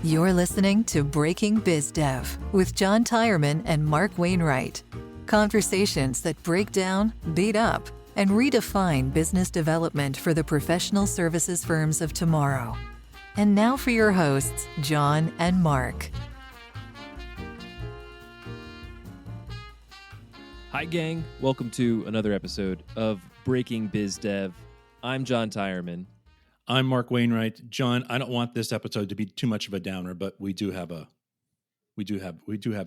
You're listening to Breaking Biz Dev with John Tyerman and Mark Wainwright. Conversations that break down, beat up, and redefine business development for the professional services firms of tomorrow. And now for your hosts, John and Mark. Hi, gang. Welcome to another episode of Breaking Biz Dev. I'm John Tyerman. I'm Mark Wainwright. John, I don't want this episode to be too much of a downer, but we do have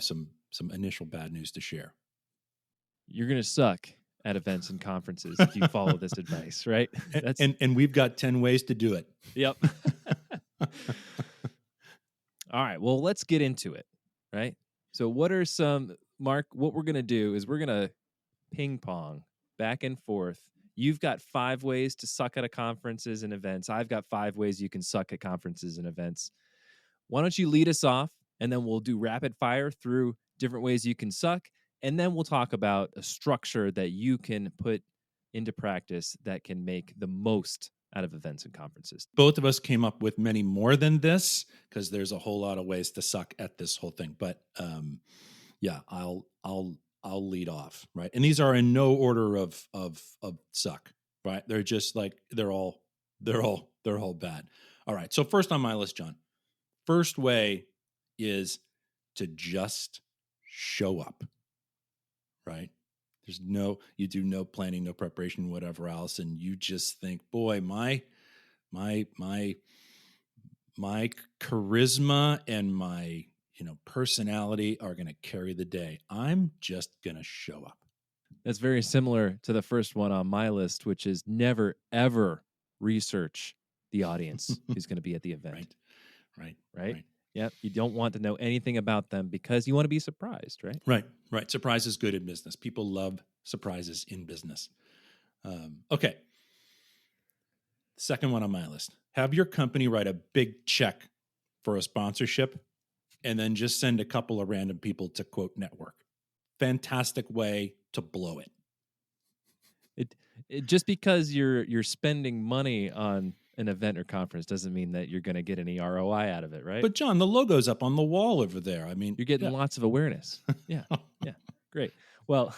some initial bad news to share. You're going to suck at events and conferences if you follow this advice, right? And we've got 10 ways to do it. Yep. All right. Well, let's get into it, right? So Mark, what we're going to do is we're going to ping pong back and forth. You've got 5 ways to suck at conferences and events. I've got 5 ways you can suck at conferences and events. Why don't you lead us off, and then we'll do rapid fire through different ways you can suck, and then we'll talk about a structure that you can put into practice that can make the most out of events and conferences. Both of us came up with many more than this because there's a whole lot of ways to suck at this whole thing. But I'll lead off, right? And these are in no order of suck, right? They're just like they're all bad. All right. So first on my list, John, first way is to just show up, right? You do no planning, no preparation, whatever else, and you just think, boy, my charisma and my personality are going to carry the day. I'm just going to show up. That's very similar to the first one on my list, which is never, ever research the audience who's going to be at the event. Right? Yep. You don't want to know anything about them because you want to be surprised, right? Right. Surprise is good in business. People love surprises in business. Okay. Second one on my list. Have your company write a big check for a sponsorship and then just send a couple of random people to quote network. Fantastic way to blow it. It just because you're spending money on an event or conference doesn't mean that you're going to get any ROI out of it, right? But John, the logo's up on the wall over there. I mean, you're getting lots of awareness. Yeah, great. Well,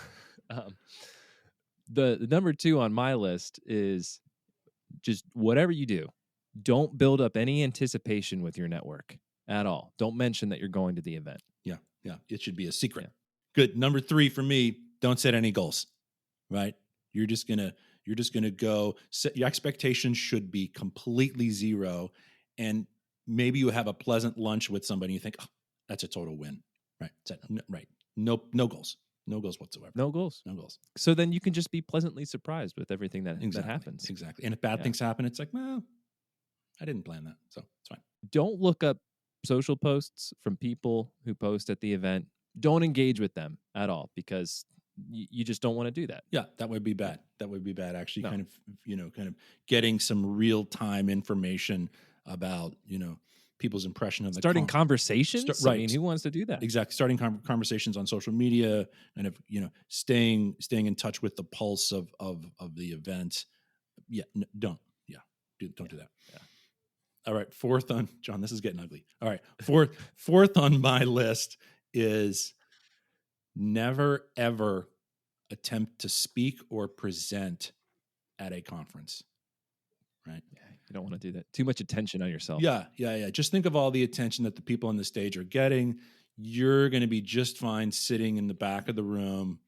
the number 2 on my list is just whatever you do, don't build up any anticipation with your network at all. Don't mention that you're going to the event. Yeah. It should be a secret. Yeah. Good. Number 3 for me, don't set any goals, right? You're just gonna go. Your expectations should be completely zero, and maybe you have a pleasant lunch with somebody. And you think, oh, that's a total win, right? Right. No goals. No goals whatsoever. No goals. So then you can just be pleasantly surprised with everything that happens. Exactly. And if bad things happen, it's like, well, I didn't plan that, so it's fine. Don't look up social posts from people who post at the event. Don't engage with them at all because you just don't want to do that. Yeah, that would be bad. Actually, no. kind of getting some real time information about people's impression of the starting conversations. Right. I mean, who wants to do that? Exactly. Starting conversations on social media and staying in touch with the pulse of the event. Yeah, don't do that. Yeah. All right, fourth on John. This is getting ugly. All right, fourth on my list is never ever attempt to speak or present at a conference. Right? Yeah, you don't want to do that. Too much attention on yourself. Yeah. Just think of all the attention that the people on the stage are getting. You're going to be just fine sitting in the back of the room,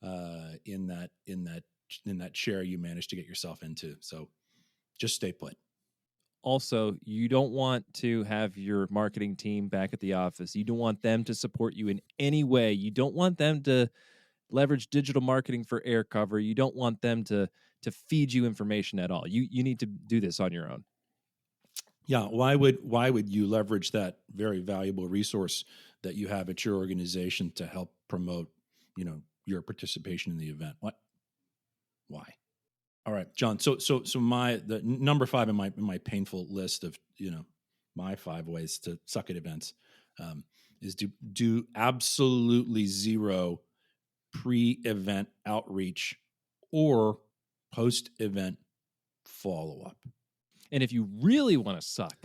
in that chair you managed to get yourself into. So just stay put. Also, you don't want to have your marketing team back at the office. You don't want them to support you in any way. You don't want them to leverage digital marketing for air cover. You don't want them to feed you information at all. You need to do this on your own. Yeah, why would you leverage that very valuable resource that you have at your organization to help promote, your participation in the event? What? Why? All right, John. So the number 5 in my painful list of my 5 ways to suck at events is to do absolutely zero pre-event outreach or post-event follow-up. And if you really want to suck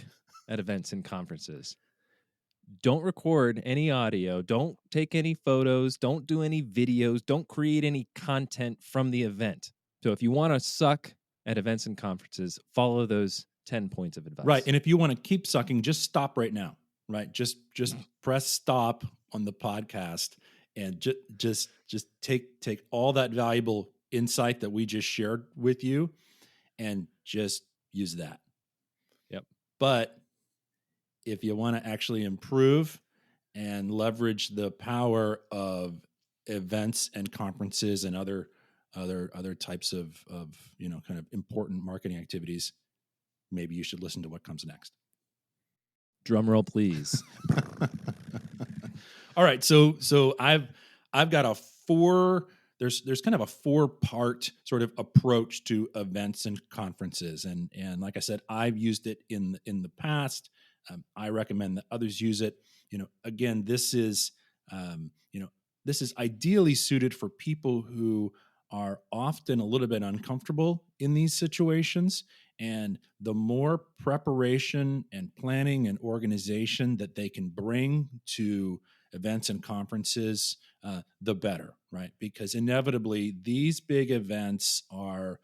at events and conferences, don't record any audio, don't take any photos, don't do any videos, don't create any content from the event. So if you want to suck at events and conferences, follow those 10 points of advice. Right. And if you want to keep sucking, just stop right now. Right. Just press stop on the podcast and just take all that valuable insight that we just shared with you and just use that. Yep. But if you want to actually improve and leverage the power of events and conferences and other types of kind of important marketing activities, maybe you should listen to what comes next. Drum roll, please. All right, so I've got a there's kind of a 4-part sort of approach to events and conferences, and like I said, I've used it in the past. I recommend that others use it. Again, this is this is ideally suited for people who are often a little bit uncomfortable in these situations. And the more preparation and planning and organization that they can bring to events and conferences, the better, right? Because inevitably, these big events are,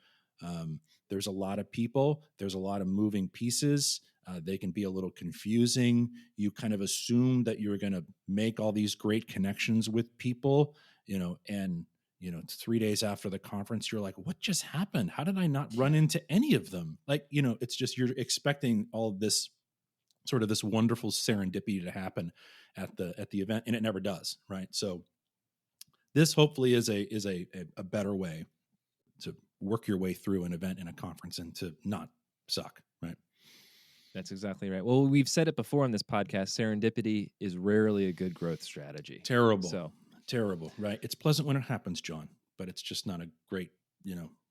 there's a lot of people, there's a lot of moving pieces. They can be a little confusing. You kind of assume that you're going to make all these great connections with people, and 3 days after the conference, you're like, what just happened? How did I not run into any of them? It's just, you're expecting all of this sort of this wonderful serendipity to happen at the event, and it never does. Right. So this hopefully is a better way to work your way through an event and a conference and to not suck. Right. That's exactly right. Well, we've said it before on this podcast, serendipity is rarely a good growth strategy. Terrible, right? It's pleasant when it happens, John, but it's just not a great,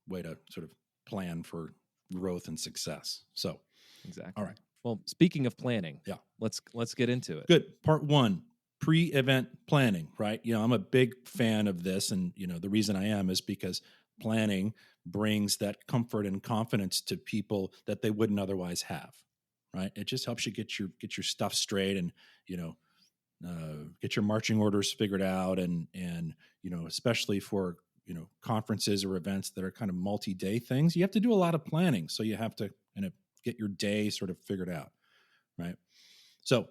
way to sort of plan for growth and success. So, exactly. All right. Well, speaking of planning, yeah, let's get into it. Good. Part 1, pre-event planning, right? I'm a big fan of this, and the reason I am is because planning brings that comfort and confidence to people that they wouldn't otherwise have, right? It just helps you get your stuff straight and get your marching orders figured out, and especially for conferences or events that are kind of multi-day things, you have to do a lot of planning. So you have to kind of get your day sort of figured out, right? So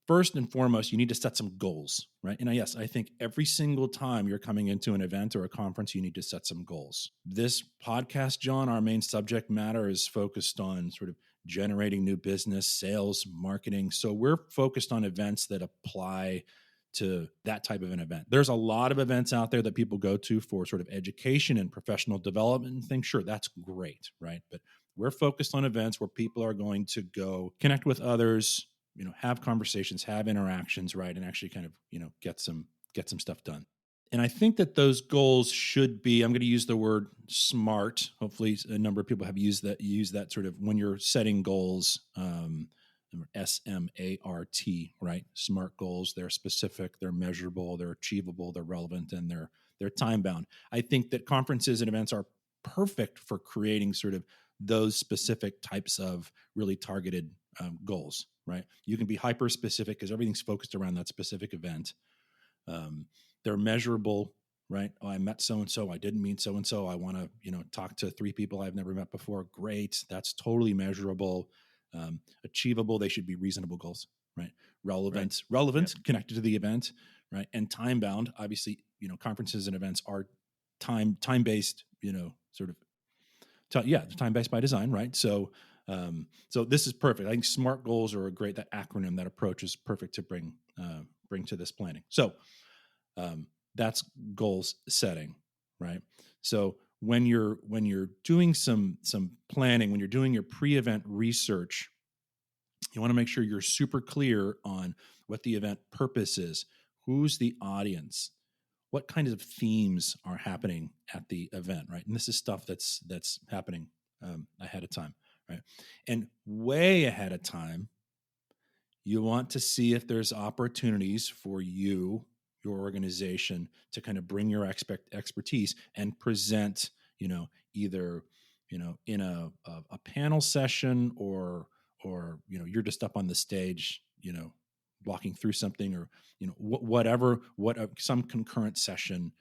first and foremost, you need to set some goals, right? And yes, I think every single time you're coming into an event or a conference, you need to set some goals. This podcast, John, our main subject matter is focused on sort of generating new business, sales, marketing. So we're focused on events that apply to that type of an event. There's a lot of events out there that people go to for sort of education and professional development and things. Sure, that's great, right? But we're focused on events where people are going to go connect with others, have conversations, have interactions, right? And actually kind of, get some stuff done. And I think that those goals should be, I'm going to use the word SMART. Hopefully a number of people have used that sort of when you're setting goals, SMART, right? SMART goals. They're specific, they're measurable, they're achievable, they're relevant, and they're time bound. I think that conferences and events are perfect for creating sort of those specific types of really targeted goals, right? You can be hyper specific because everything's focused around that specific event. They're measurable, right? Oh, I met so-and-so. I didn't meet so-and-so. I want to, talk to 3 people I've never met before. Great. That's totally measurable. Achievable. They should be reasonable goals, right? Relevant, yep. Connected to the event, right? And time bound. Obviously, conferences and events are time-based, sort of, they're time-based by design, right? So this is perfect. I think SMART goals are that acronym, that approach is perfect to bring to this planning. So, that's goals setting, right? So when you're doing some planning, when you're doing your pre-event research, you want to make sure you're super clear on what the event purpose is, who's the audience, what kinds of themes are happening at the event, right? And this is stuff that's happening ahead of time, right? And way ahead of time, you want to see if there's opportunities for your organization to kind of bring your expertise and present, either, in a panel session or, you're just up on the stage, walking through something, or whatever, some concurrent session,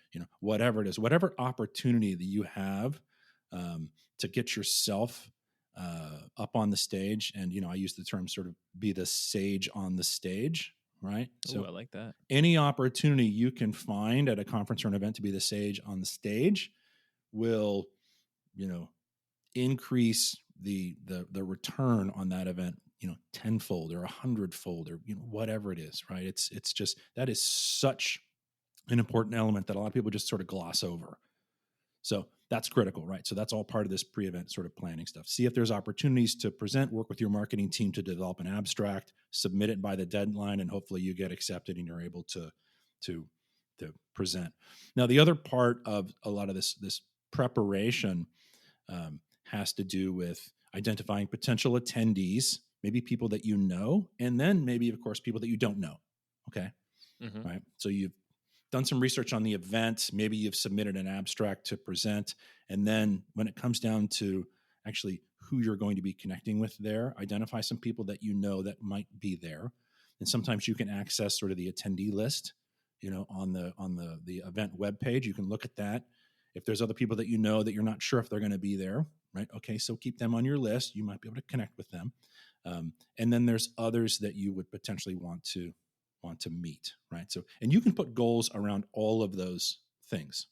whatever it is, whatever opportunity that you have to get yourself up on the stage. And I use the term sort of be the sage on the stage, right? So I like that. Any opportunity you can find at a conference or an event to be the sage on the stage will increase the return on that event, tenfold or 100-fold, or whatever it is, right? It's just, that is such an important element that a lot of people just sort of gloss over. So that's critical, right? So that's all part of this pre-event sort of planning stuff. See if there's opportunities to present, work with your marketing team to develop an abstract, submit it by the deadline, and hopefully you get accepted and you're able to present. Now, the other part of a lot of this preparation has to do with identifying potential attendees, maybe people that and then maybe, of course, people that you don't know. Okay. Mm-hmm. Right. So you've done some research on the event. Maybe you've submitted an abstract to present. And then when it comes down to actually who you're going to be connecting with there, identify some people that that might be there. And sometimes you can access sort of the attendee list, on the event webpage. You can look at that. If there's other people that that you're not sure if they're going to be there, right? Okay, so keep them on your list. You might be able to connect with them. And then there's others that you would potentially want to meet, right? So, and you can put goals around all of those things.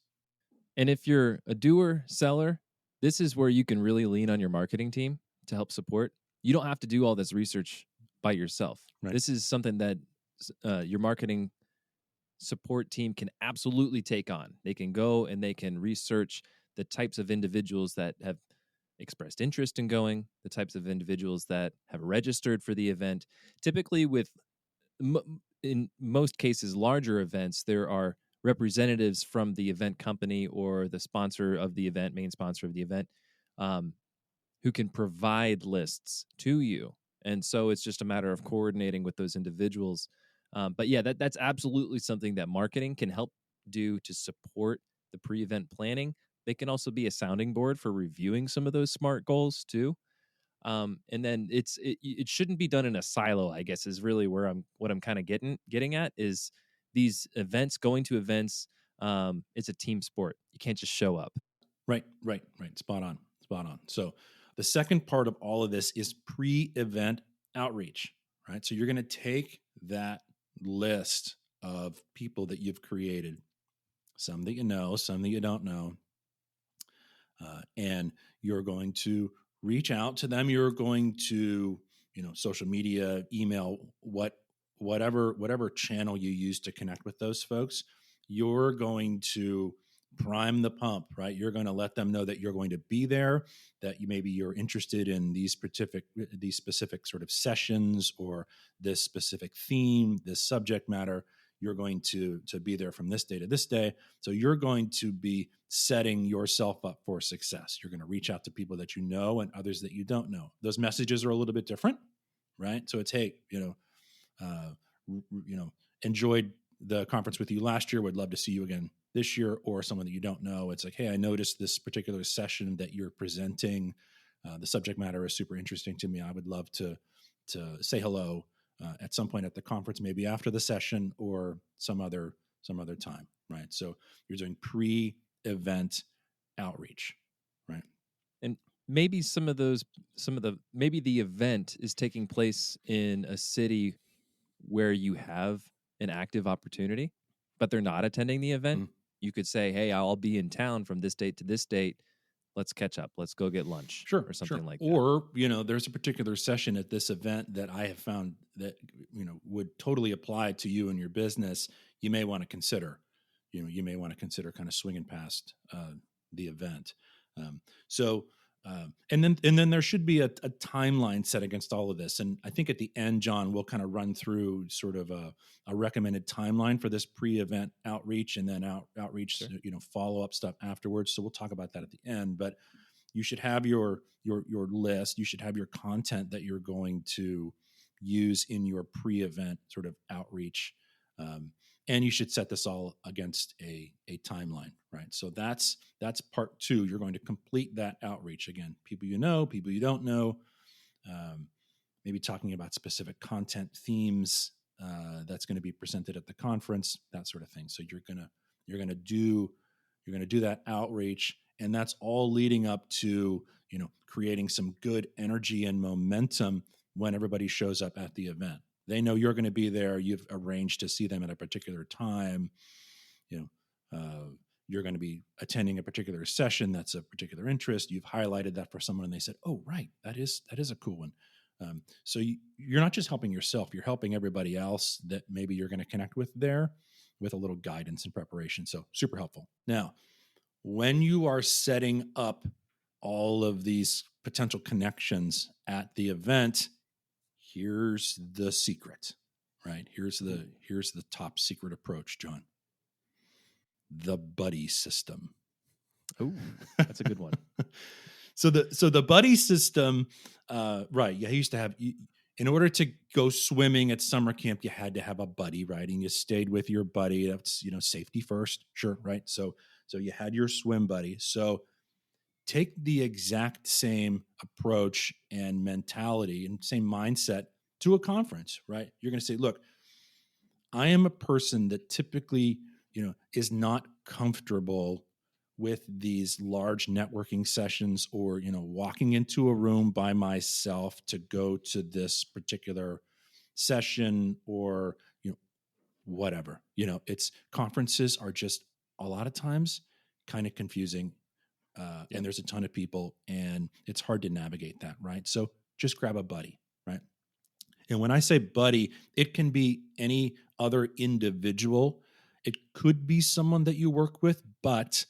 And if you're a doer, seller, this is where you can really lean on your marketing team to help support. You don't have to do all this research by yourself. Right. This is something that your marketing support team can absolutely take on. They can go and they can research the types of individuals that have expressed interest in going, the types of individuals that have registered for the event. Typically, in most cases, larger events, there are representatives from the event company or the sponsor of the event, main sponsor of the event, who can provide lists to you. And so it's just a matter of coordinating with those individuals. But yeah, that's absolutely something that marketing can help do to support the pre-event planning. They can also be a sounding board for reviewing some of those SMART goals too. And then it shouldn't be done in a silo, I guess, is really where what I'm kind of getting at is these events, going to events. It's a team sport. You can't just show up. Right. Spot on. So the second part of all of this is pre-event outreach, right? So you're going to take that list of people that you've created, some that you know, some that you don't know, and you're going to reach out to them. You're going to, social media, email, whatever channel you use to connect with those folks. You're going to prime the pump, right? You're going to let them know that you're going to be there, that you're interested in these specific sort of sessions or this specific theme, this subject matter. You're going to be there from this day to this day. So you're going to be setting yourself up for success. You're going to reach out to people that you know and others that you don't know. Those messages are a little bit different, right? So it's, hey, enjoyed the conference with you last year. Would love to see you again this year. Or someone that you don't know. It's like, hey, I noticed this particular session that you're presenting. The subject matter is super interesting to me. I would love to say hello at some point at the conference, maybe after the session or some other time, right? So you're doing pre-event outreach, right? And maybe maybe the event is taking place in a city where you have an active opportunity, but they're not attending the event. Mm-hmm. You could say, hey, I'll be in town from this date to this date. Let's catch up. Let's go get lunch. Sure. Or something like that. Or, there's a particular session at this event that I have found that, would totally apply to you and your business. You may want to consider, kind of swinging past the event. And then there should be a timeline set against all of this. And I think at the end, John, we'll kind of run through sort of a recommended timeline for this pre-event outreach and then outreach, sure, follow-up stuff afterwards. So we'll talk about that at the end. But you should have your list. You should have your content that you're going to use in your pre-event sort of outreach. And you should set this all against a timeline, right? So that's part two. You're going to complete that outreach. Again, people you know, people you don't know, maybe talking about specific content themes, that's going to be presented at the conference, that sort of thing. So you're gonna do that outreach, and that's all leading up to creating some good energy and momentum when everybody shows up at the event. They know you're going to be there. You've arranged to see them at a particular time. You're going to be attending a particular session that's of particular interest. You've highlighted that for someone, and they said, "Oh, right, that is a cool one." So you're not just helping yourself; you're helping everybody else that maybe you're going to connect with there, with a little guidance and preparation. So super helpful. Now, when you are setting up all of these potential connections at the event, here's the secret, right? Here's the top secret approach, John. The buddy system. Oh, that's a good one. So the buddy system, right? Yeah, I used to have. In order to go swimming at summer camp, you had to have a buddy, right? And you stayed with your buddy. That's safety first, sure, right? So you had your swim buddy. So take the exact same approach and mentality and same mindset to a conference, right? You're going to say, look, I am a person that typically, is not comfortable with these large networking sessions or, walking into a room by myself to go to this particular session or, whatever. It's conferences are just a lot of times kind of confusing. And there's a ton of people and it's hard to navigate that, right? So just grab a buddy, right? And when I say buddy, it can be any other individual. It could be someone that you work with, but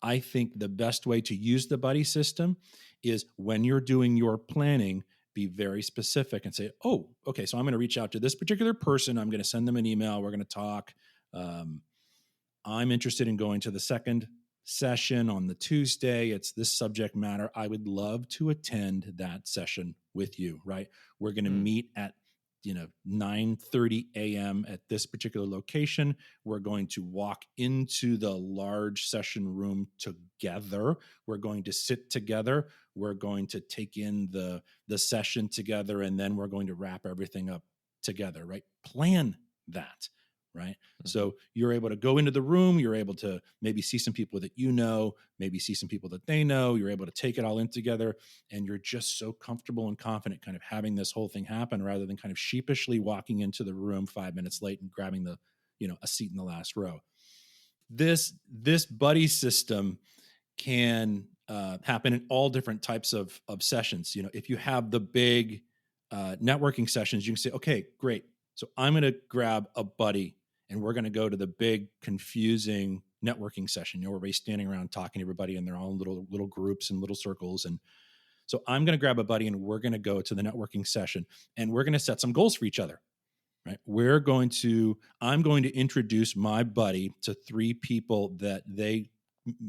I think the best way to use the buddy system is when you're doing your planning, be very specific and say, oh, okay, so I'm going to reach out to this particular person. I'm going to send them an email. We're going to talk. I'm interested in going to the second session on the Tuesday. It's this subject matter. I would love to attend that session with you, right? We're going to meet at 9:30 a.m. at this particular location. We're going to walk into the large session room together. We're going to sit together. We're going to take in the session together, and then we're going to wrap everything up together, right? Plan that, right? Mm-hmm. So you're able to go into the room. You're able to maybe see some people that maybe see some people that they know. You're able to take it all in together, and you're just so comfortable and confident kind of having this whole thing happen rather than kind of sheepishly walking into the room 5 minutes late and grabbing a seat in the last row. This buddy system can happen in all different types of sessions. If you have the big networking sessions, you can say, okay, great. So I'm going to grab a buddy and we're going to go to the big confusing networking session, where everybody's standing around talking to everybody in their own little groups and little circles. And so I'm going to grab a buddy and we're going to go to the networking session and we're going to set some goals for each other, right? I'm going to introduce my buddy to 3 people that they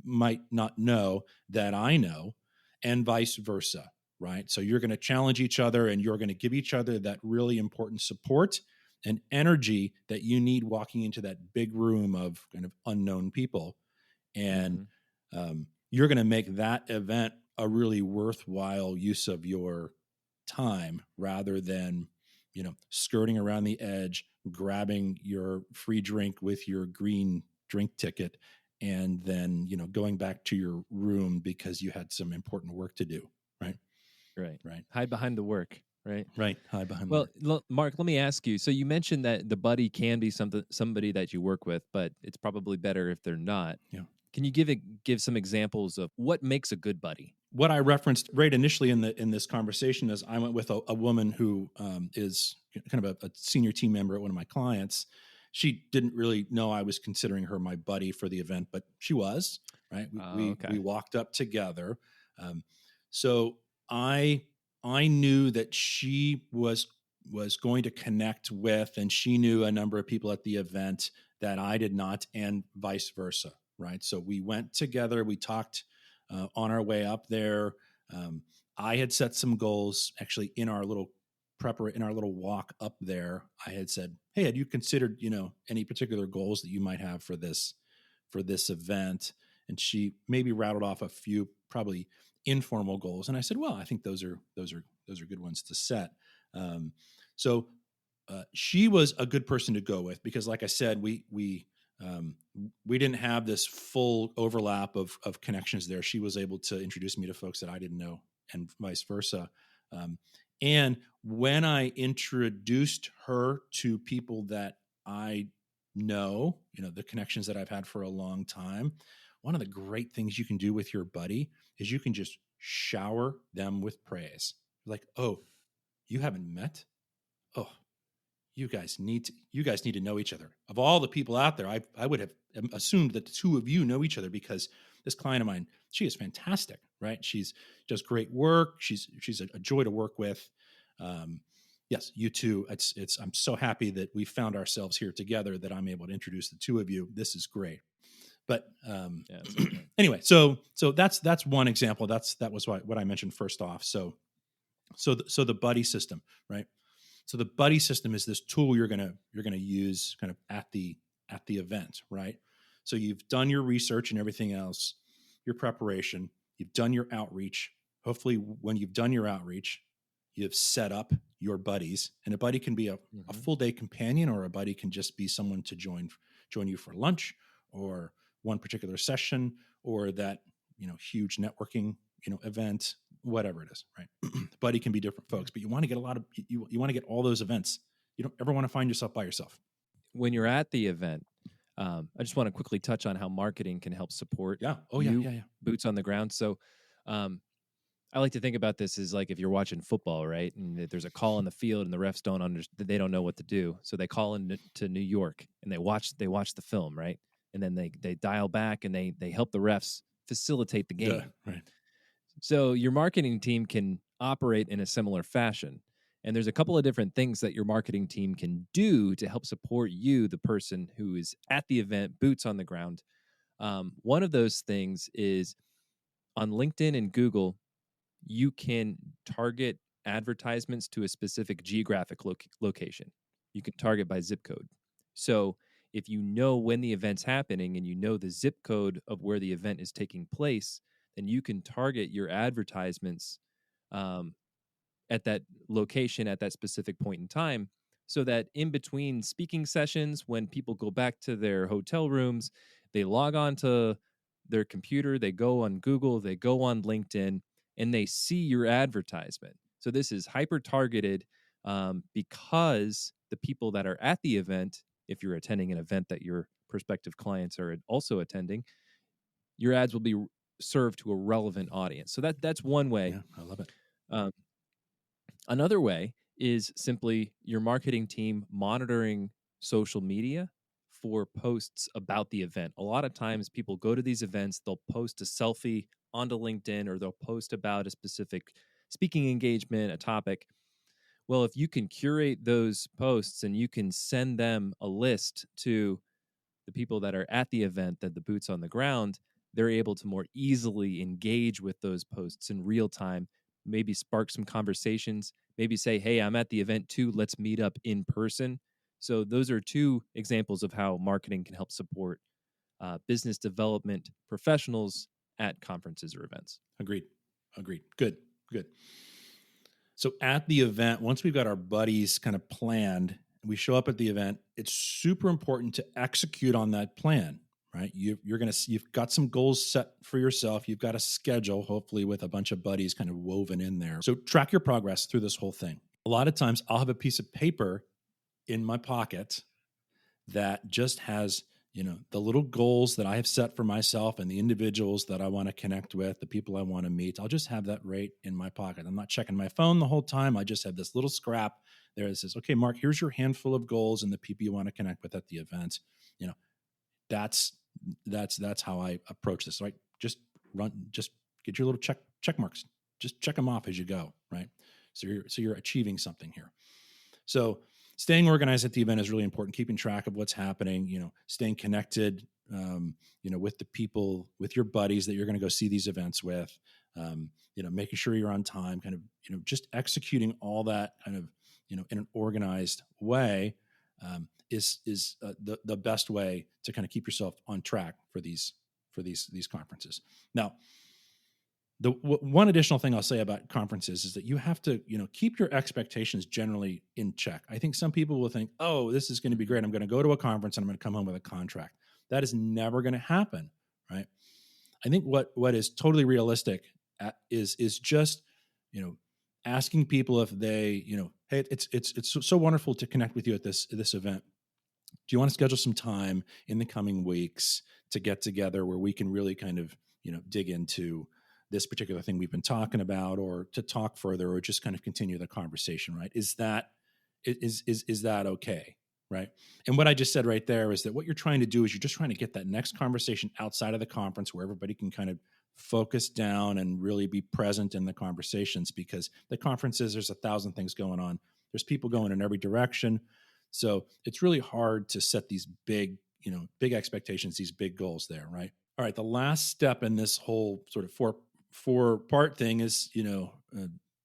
might not know that I know, and vice versa, right? So you're going to challenge each other and you're going to give each other that really important support and energy that you need walking into that big room of kind of unknown people. And you're going to make that event a really worthwhile use of your time rather than, skirting around the edge, grabbing your free drink with your green drink ticket, and then, going back to your room because you had some important work to do. Right. Right. Hide behind the work. Right. Hide behind. Well, Mark, let me ask you. So you mentioned that the buddy can be somebody that you work with, but it's probably better if they're not. Yeah. Can you give some examples of what makes a good buddy? What I referenced right initially in this conversation is I went with a woman who is kind of a senior team member at one of my clients. She didn't really know I was considering her my buddy for the event, but she was, right? We walked up together. So I knew that she was going to connect with, and she knew a number of people at the event that I did not, and vice versa, right? So we went together. We talked on our way up there. I had set some goals actually in our little walk up there. I had said, hey, had you considered, any particular goals that you might have for this event? And she maybe rattled off a few probably informal goals. And I said, well, I think those are good ones to set. So she was a good person to go with because, like I said, we didn't have this full overlap of connections there. She was able to introduce me to folks that I didn't know, and vice versa. And when I introduced her to people that I know, the connections that I've had for a long time, one of the great things you can do with your buddy is you can just shower them with praise. Like, oh, you haven't met? Oh, you guys need to know each other. Of all the people out there, I would have assumed that the two of you know each other because this client of mine, she is fantastic, right? She's does great work. She's a joy to work with. Yes, you too. I'm so happy that we found ourselves here together, that I'm able to introduce the two of you. This is great. But anyway, so that's one example. That was what I mentioned first off. So the buddy system, right? So the buddy system is this tool you're gonna use kind of at the event, right? So you've done your research and everything else, your preparation, you've done your outreach. Hopefully, when you've done your outreach, you've set up your buddies, and a buddy can be a full day companion, or a buddy can just be someone to join you for lunch or one particular session, or that huge networking event, whatever it is, right? Buddy can be different folks, but you want to get you want to get all those events. You don't ever want to find yourself by yourself. When you're at the event, I just want to quickly touch on how marketing can help support boots on the ground. So I like to think about this as like if you're watching football, right? And there's a call on the field and the refs they don't know what to do. So they call in to New York and they watch the film, right? And then they dial back and they help the refs facilitate the game. Right. So your marketing team can operate in a similar fashion. And there's a couple of different things that your marketing team can do to help support you, the person who is at the event, boots on the ground. One of those things is on LinkedIn and Google, you can target advertisements to a specific geographic location. You can target by zip code. So if you know when the event's happening and you know the zip code of where the event is taking place, then you can target your advertisements at that location at that specific point in time, so that in between speaking sessions, when people go back to their hotel rooms, they log on to their computer, they go on Google, they go on LinkedIn, and they see your advertisement. So this is hyper targeted because the people that are at the event, if you're attending an event that your prospective clients are also attending, your ads will be served to a relevant audience. So that's one way. Yeah, I love it. Another way is simply your marketing team monitoring social media for posts about the event. A lot of times people go to these events, they'll post a selfie onto LinkedIn, or they'll post about a specific speaking engagement, a topic. Well, if you can curate those posts and you can send them a list to the people that are at the event, that the boots on the ground, they're able to more easily engage with those posts in real time, maybe spark some conversations, maybe say, hey, I'm at the event too, let's meet up in person. So those are two examples of how marketing can help support business development professionals at conferences or events. Agreed. Good. So at the event, once we've got our buddies kind of planned, we show up at the event, it's super important to execute on that plan, right? You've got some goals set for yourself. You've got a schedule, hopefully with a bunch of buddies kind of woven in there. So track your progress through this whole thing. A lot of times I'll have a piece of paper in my pocket that just has, the little goals that I have set for myself and the individuals that I want to connect with, the people I want to meet. I'll just have that right in my pocket. I'm not checking my phone the whole time. I just have this little scrap there that says, okay, Mark, here's your handful of goals and the people you want to connect with at the event. That's how I approach this, right? Just get your little check marks. Just check them off as you go, right? So you're achieving something here. So staying organized at the event is really important. Keeping track of what's happening, staying connected, with the people, with your buddies that you're going to go see these events with, making sure you're on time, kind of, just executing all that kind of, in an organized way, is the best way to kind of keep yourself on track for these conferences. Now, one additional thing I'll say about conferences is that you have to, keep your expectations generally in check. I think some people will think, oh, this is going to be great. I'm going to go to a conference and I'm going to come home with a contract. That is never going to happen, right? I think what is totally realistic is just, asking people if they, hey, it's so wonderful to connect with you at this event. Do you want to schedule some time in the coming weeks to get together where we can really kind of, dig into this particular thing we've been talking about, or to talk further, or just kind of continue the conversation, right? Is that okay? Right. And what I just said right there is that what you're trying to do is you're just trying to get that next conversation outside of the conference where everybody can kind of focus down and really be present in the conversations, because the conferences, there's 1,000 things going on. There's people going in every direction. So it's really hard to set these big expectations, these big goals there. Right. All right. The last step in this whole sort of four part thing is,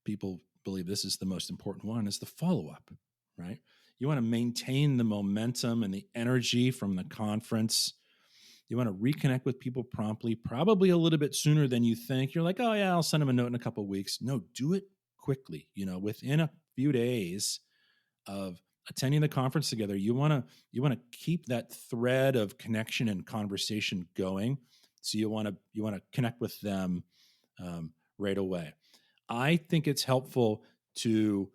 people believe this is the most important one, is the follow-up, right? You want to maintain the momentum and the energy from the conference. You want to reconnect with people promptly, probably a little bit sooner than you think. You're like, oh yeah, I'll send them a note in a couple of weeks. No, do it quickly. Within a few days of attending the conference together, you want to keep that thread of connection and conversation going. So you want to connect with them right away. I think it's helpful to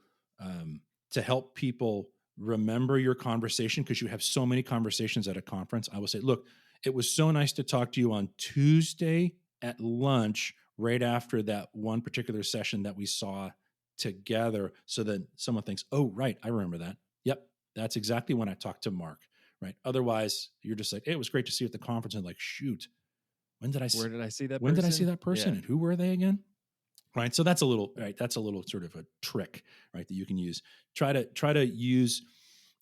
help people remember your conversation, because you have so many conversations at a conference. I will say, look, it was so nice to talk to you on Tuesday at lunch, right after that one particular session that we saw together, so that someone thinks, oh, right, I remember that. Yep, that's exactly when I talked to Mark, right? Otherwise, you're just like, hey, it was great to see you at the conference. And like, shoot, where did I see that person? Yeah. And who were they again? Right. So that's a little sort of a trick, right, that you can use. Try to use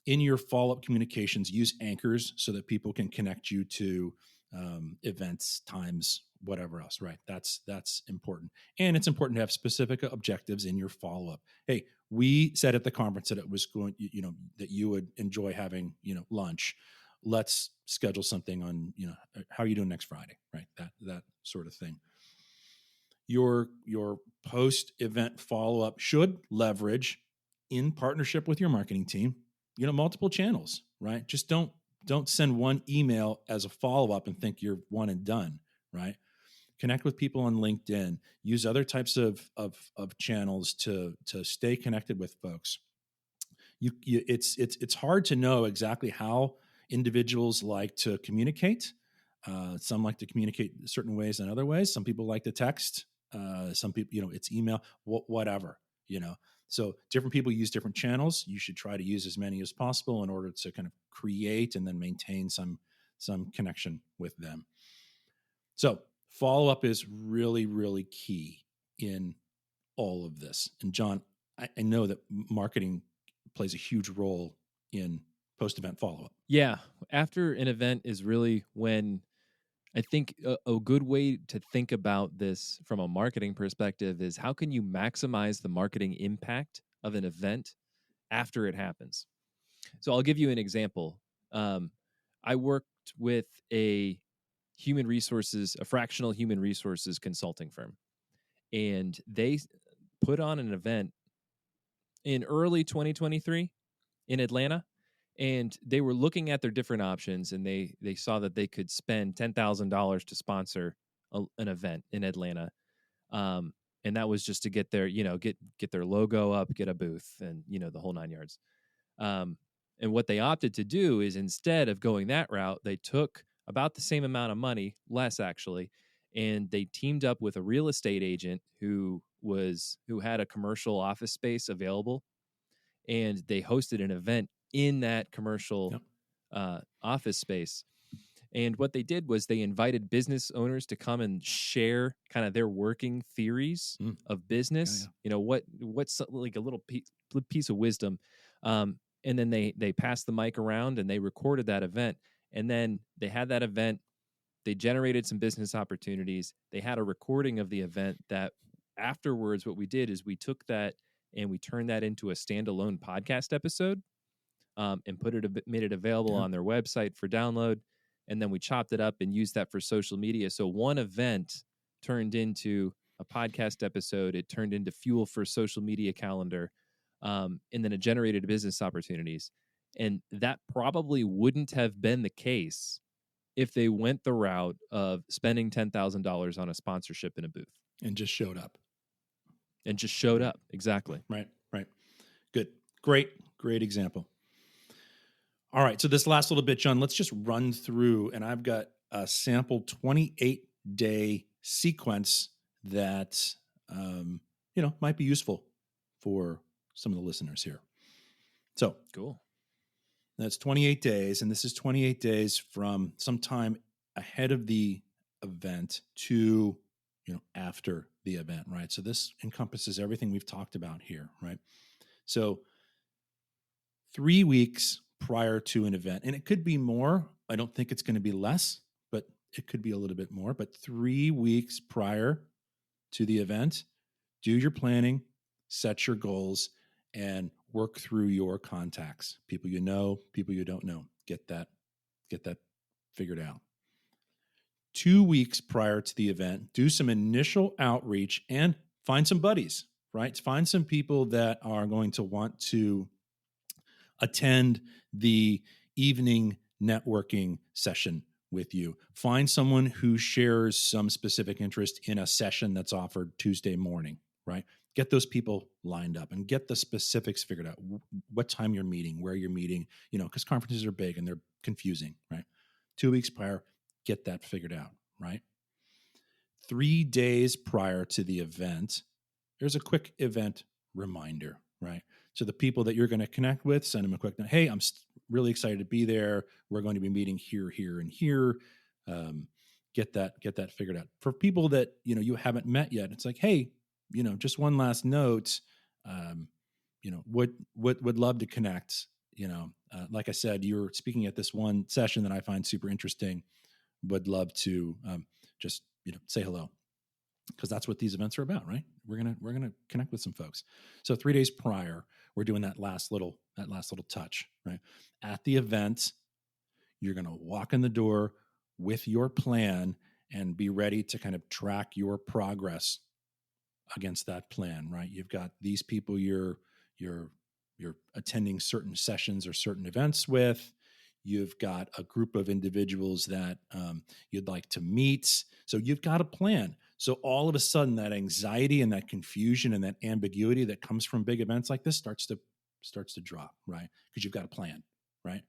in your follow-up communications, use anchors so that people can connect you to events, times, whatever else, right? That's important. And it's important to have specific objectives in your follow-up. Hey, we said at the conference that it was going, that you would enjoy having, lunch. Let's schedule something on, how are you doing next Friday, right? That sort of thing. Your post-event follow-up should leverage, in partnership with your marketing team, multiple channels, right? Just don't send one email as a follow-up and think you're one and done, right? Connect with people on LinkedIn. Use other types of channels to stay connected with folks. It's hard to know exactly how individuals like to communicate. Some like to communicate certain ways than other ways. Some people like to text. Some people, it's email, whatever, So different people use different channels. You should try to use as many as possible in order to kind of create and then maintain some connection with them. So follow-up is really, really key in all of this. And John, I know that marketing plays a huge role in post-event follow-up. Yeah. After an event is really when I think a good way to think about this from a marketing perspective is, how can you maximize the marketing impact of an event after it happens? So I'll give you an example. I worked with a fractional human resources consulting firm, and they put on an event in early 2023 in Atlanta. And they were looking at their different options, and they saw that they could spend $10,000 to sponsor an event in Atlanta, and that was just to get their get their logo up, get a booth, and the whole 9 yards. And what they opted to do is, instead of going that route, they took about the same amount of money, less actually, and they teamed up with a real estate agent who had a commercial office space available, and they hosted an event in that commercial office space. And what they did was they invited business owners to come and share kind of their working theories of business. What's like a little piece of wisdom. And then they passed the mic around and they recorded that event. And then they had that event. They generated some business opportunities. They had a recording of the event that afterwards, what we did is we took that and we turned that into a standalone podcast episode. And made it available on their website for download. And then we chopped it up and used that for social media. So one event turned into a podcast episode. It turned into fuel for a social media calendar. And then it generated business opportunities. And that probably wouldn't have been the case if they went the route of spending $10,000 on a sponsorship in a booth. And just showed up. Exactly. Right. Good. Great example. All right. So this last little bit, John, let's just run through, and I've got a sample 28-day sequence that, might be useful for some of the listeners here. So cool. That's 28 days. And this is 28 days from sometime ahead of the event to, after the event, right? So this encompasses everything we've talked about here, right? So 3 weeks prior to an event, and it could be more. I don't think it's going to be less, but it could be a little bit more. But 3 weeks prior to the event, do your planning, set your goals, and work through your contacts. People you know, people you don't know. Get that figured out. 2 weeks prior to the event, do some initial outreach and find some buddies, right? Find some people that are going to want to attend the evening networking session with you. Find someone who shares some specific interest in a session that's offered Tuesday morning, right? Get those people lined up and get the specifics figured out. What time you're meeting, where you're meeting, because conferences are big and they're confusing, right? 2 weeks prior, get that figured out, right? 3 days prior to the event, there's a quick event reminder, right? So the people that you're going to connect with, send them a quick note. Hey, I'm really excited to be there. We're going to be meeting here, here, and here. Get that figured out. For people that, you haven't met yet, it's like, hey, just one last note, would love to connect, like I said, you're speaking at this one session that I find super interesting, would love to, just, say hello, because that's what these events are about, right? We're going to connect with some folks. So 3 days prior, we're doing that last little touch, right? At the event, you're going to walk in the door with your plan and be ready to kind of track your progress against that plan, right? You've got these people you're attending certain sessions or certain events with. You've got a group of individuals that you'd like to meet. So you've got a plan. So all of a sudden, that anxiety and that confusion and that ambiguity that comes from big events like this starts to drop, right? Because you've got a plan, right?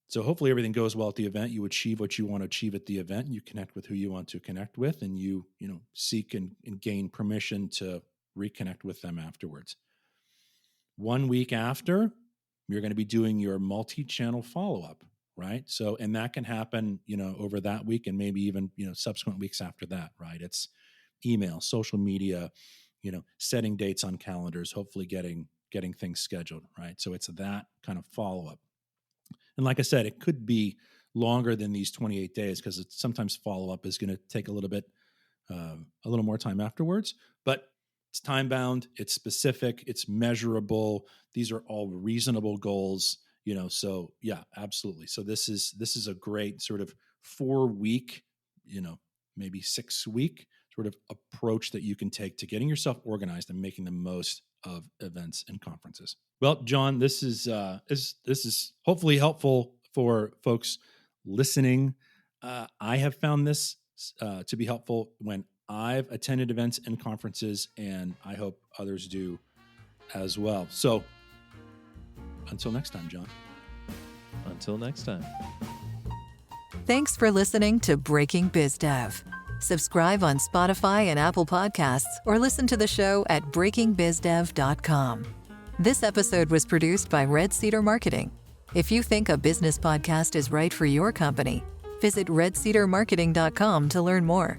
So hopefully everything goes well at the event. You achieve what you want to achieve at the event. You connect with who you want to connect with, and you seek and gain permission to reconnect with them afterwards. 1 week after, you're going to be doing your multi-channel follow-up, right? So, and that can happen, over that week and maybe even, subsequent weeks after that, right? It's email, social media, setting dates on calendars, hopefully getting things scheduled, right? So it's that kind of follow-up. And like I said, it could be longer than these 28 days because sometimes follow-up is going to take a little more time afterwards, but it's time-bound, it's specific, it's measurable. These are all reasonable goals, so yeah, absolutely. So this is a great sort of 4 week, maybe 6 week sort of approach that you can take to getting yourself organized and making the most of events and conferences. Well, John, this is hopefully helpful for folks listening. I have found this to be helpful when I've attended events and conferences, and I hope others do as well. So until next time, John. Until next time. Thanks for listening to Breaking Biz Dev. Subscribe on Spotify and Apple Podcasts, or listen to the show at breakingbizdev.com. This episode was produced by Red Cedar Marketing. If you think a business podcast is right for your company, visit redcedarmarketing.com to learn more.